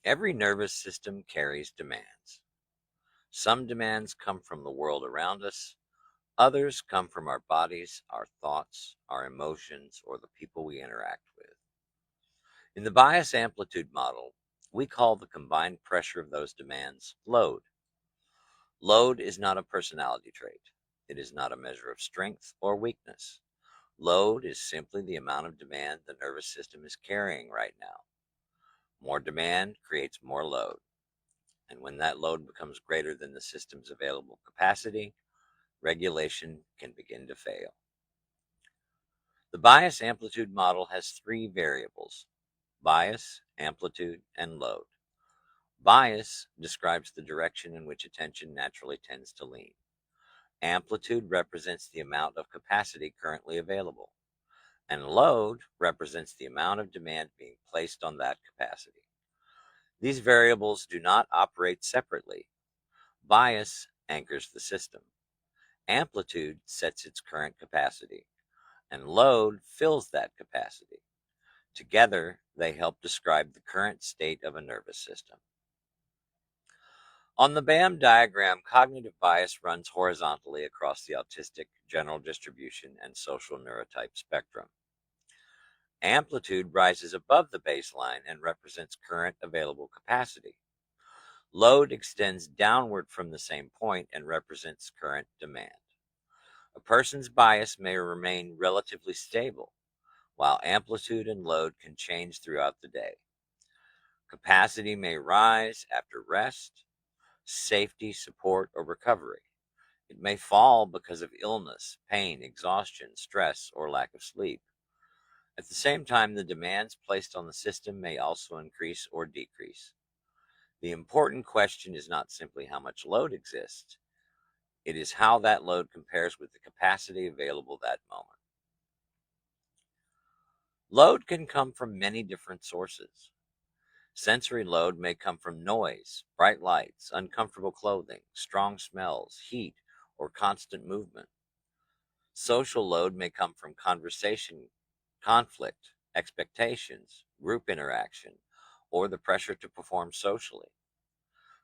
Every nervous system carries demands. Some demands come from the world around us, others come from our bodies, our thoughts, our emotions, or the people we interact with. In the bias amplitude model, we call the combined pressure of those demands load. Load is not a personality trait. It is not a measure of strength or weakness. Load is simply the amount of demand the nervous system is carrying right now. More demand creates more load. And when that load becomes greater than the system's available capacity, regulation can begin to fail. The bias amplitude model has three variables: bias, amplitude, and load. Bias describes the direction in which attention naturally tends to lean. Amplitude represents the amount of capacity currently available, and load represents the amount of demand being placed on that capacity. These variables do not operate separately. Bias anchors the system. Amplitude sets its current capacity, and load fills that capacity. Together, they help describe the current state of a nervous system. On the BAM diagram, cognitive bias runs horizontally across the autistic, general distribution, and social neurotype spectrum. Amplitude rises above the baseline and represents current available capacity. Load extends downward from the same point and represents current demand. A person's bias may remain relatively stable, while amplitude and load can change throughout the day. Capacity may rise after rest, safety, support, or recovery. It may fall because of illness, pain, exhaustion, stress, or lack of sleep. At the same time, the demands placed on the system may also increase or decrease. The important question is not simply how much load exists, it is how that load compares with the capacity available that moment. Load can come from many different sources. Sensory load may come from noise, bright lights, uncomfortable clothing, strong smells, heat, or constant movement. Social load may come from conversation, conflict, expectations, group interaction, or the pressure to perform socially.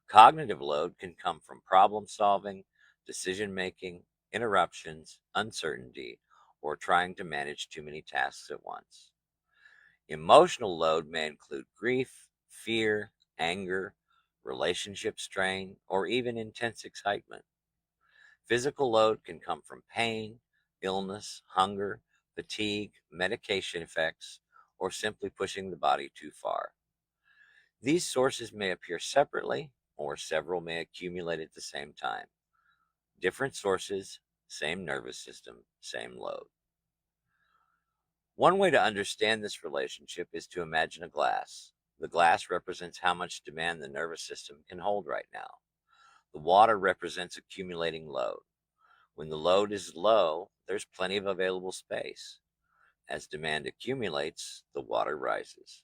Cognitive load can come from problem solving, decision making, interruptions, uncertainty, or trying to manage too many tasks at once. Emotional load may include grief, fear, anger, relationship strain, or even intense excitement. Physical load can come from pain, illness, hunger, fatigue, medication effects, or simply pushing the body too far. These sources may appear separately, or several may accumulate at the same time. Different sources, same nervous system, same load. One way to understand this relationship is to imagine a glass. The glass represents how much demand the nervous system can hold right now. The water represents accumulating load. When the load is low, there's plenty of available space. As demand accumulates, the water rises.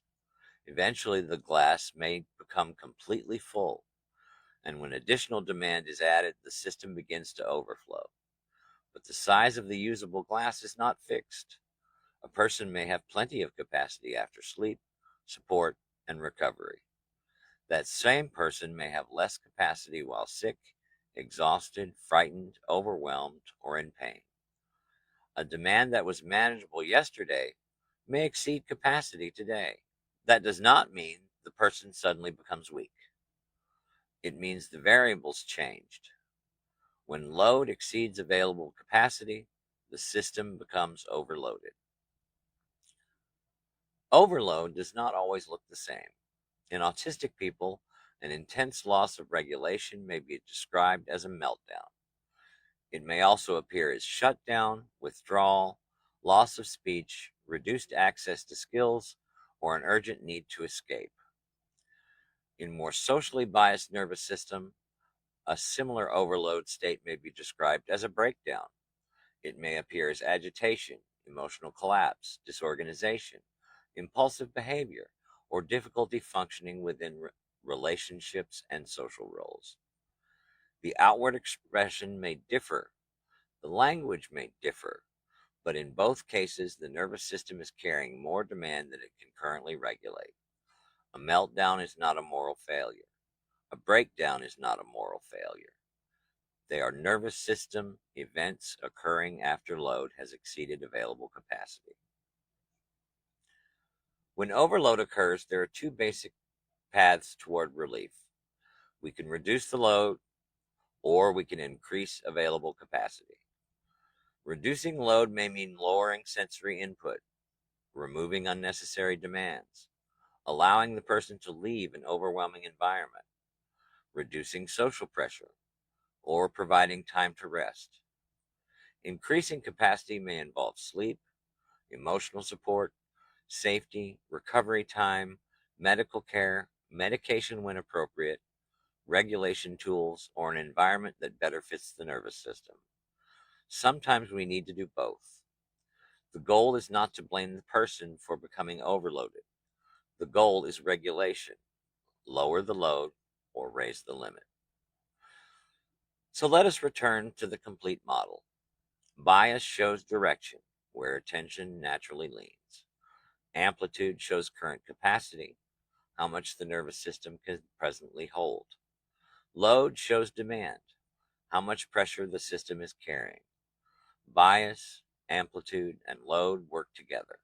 Eventually, the glass may become completely full, and when additional demand is added, the system begins to overflow. But the size of the usable glass is not fixed. A person may have plenty of capacity after sleep, support, and recovery. That same person may have less capacity while sick, exhausted, frightened, overwhelmed, or in pain. A demand that was manageable yesterday may exceed capacity today. That does not mean the person suddenly becomes weak. It means the variables changed. When load exceeds available capacity, the system becomes overloaded. Overload does not always look the same. In autistic people, an intense loss of regulation may be described as a meltdown. It may also appear as shutdown, withdrawal, loss of speech, reduced access to skills, or an urgent need to escape. In more socially biased nervous system, a similar overload state may be described as a breakdown. It may appear as agitation, emotional collapse, disorganization, impulsive behavior, or difficulty functioning within relationships and social roles. The outward expression may differ, the language may differ, but in both cases, the nervous system is carrying more demand than it can currently regulate. A meltdown is not a moral failure. A breakdown is not a moral failure. They are nervous system events occurring after load has exceeded available capacity. When overload occurs, there are two basic paths toward relief. We can reduce the load, or we can increase available capacity. Reducing load may mean lowering sensory input, removing unnecessary demands, allowing the person to leave an overwhelming environment, reducing social pressure, or providing time to rest. Increasing capacity may involve sleep, emotional support, safety, recovery time, medical care, medication when appropriate, regulation tools, or an environment that better fits the nervous system. Sometimes we need to do both. The goal is not to blame the person for becoming overloaded. The goal is regulation. Lower the load or raise the limit. So let us return to the complete model. Bias shows direction, where attention naturally leans. Amplitude shows current capacity, how much the nervous system can presently hold. Load shows demand, how much pressure the system is carrying. Bias, amplitude, and load work together.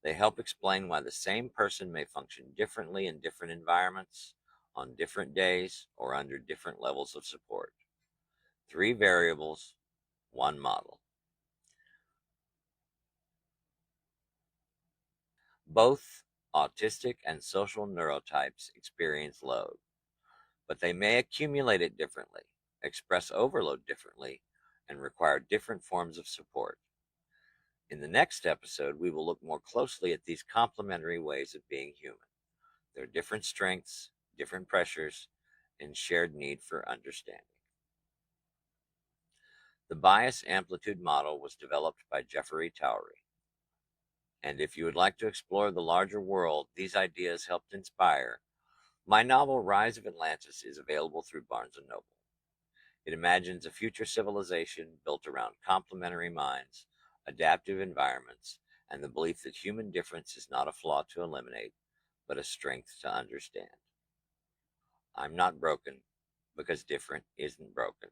They help explain why the same person may function differently in different environments, on different days, or under different levels of support. 3 variables, 1 model. Both autistic and social neurotypes experience load, but they may accumulate it differently, express overload differently, and require different forms of support. In the next episode, we will look more closely at these complementary ways of being human, their different strengths, different pressures, and shared need for understanding. The bias amplitude model was developed by Jeffery Towery. And if you would like to explore the larger world these ideas helped inspire, my novel Rise of Atlantis is available through Barnes & Noble. It imagines a future civilization built around complementary minds, adaptive environments, and the belief that human difference is not a flaw to eliminate, but a strength to understand. I'm not broken because different isn't broken.